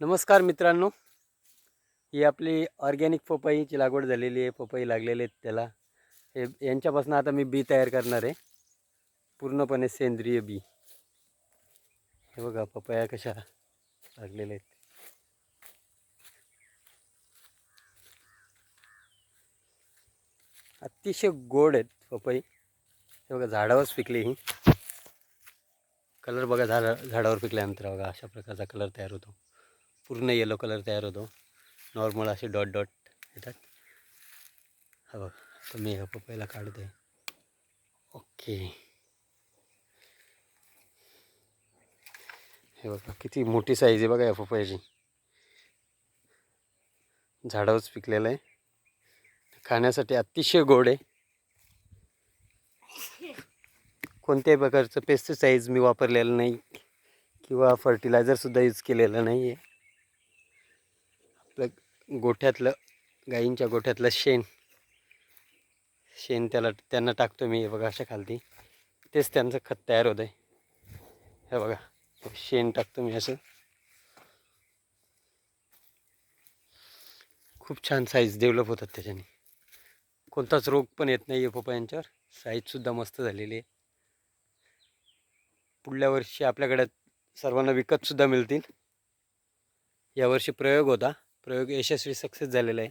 नमस्कार मित्रांनो, ही आपली ऑर्गॅनिक पपईची लागवड झालेली आहे. पपई लागलेले आहेत त्याला. हे यांच्यापासून आता मी बी तयार करणार आहे, पूर्णपणे सेंद्रिय बी. हे बघा पपया कशा लागलेल्या आहेत. अतिशय गोड आहेत पपई. हे बघा झाडावरच पिकली ही. कलर बघा, झाडावर पिकल्यानंतर बघा अशा प्रकारचा कलर तयार होतो. पूर्ण येलो कलर तयार होतो. नॉर्मल असे डॉट डॉट येतात. हा बघा, तर मी ह्या पपईला काढते. ओके, हे बघा किती मोठी साईज आहे बघा या पपयाची. झाडावरच पिकलेलं आहे. खाण्यासाठी अतिशय गोड आहे. कोणत्याही प्रकारचं पेस्टिसाइड्स मी वापरलेलं नाही किंवा फर्टिलायझरसुद्धा यूज केलेलं नाही आहे. आपलं गोठ्यातलं, गाईंच्या गोठ्यातलं शेण त्यांना टाकतो मी. हे बघा अशा खालती, तेच त्यांचं खत तयार होतं आहे. हे बघा, शेण टाकतो मी असं. खूप छान साईज डेव्हलप होतात त्याच्याने. कोणताच रोग पण येत नाही आहे पपयांच्यावर. साईजसुद्धा मस्त झालेली आहे. पुढल्या वर्षी आपल्याकडे सर्वांना विकतसुद्धा मिळतील. यावर्षी प्रयोग होता, प्रयोग यशस्वी सक्सेस झालेला आहे.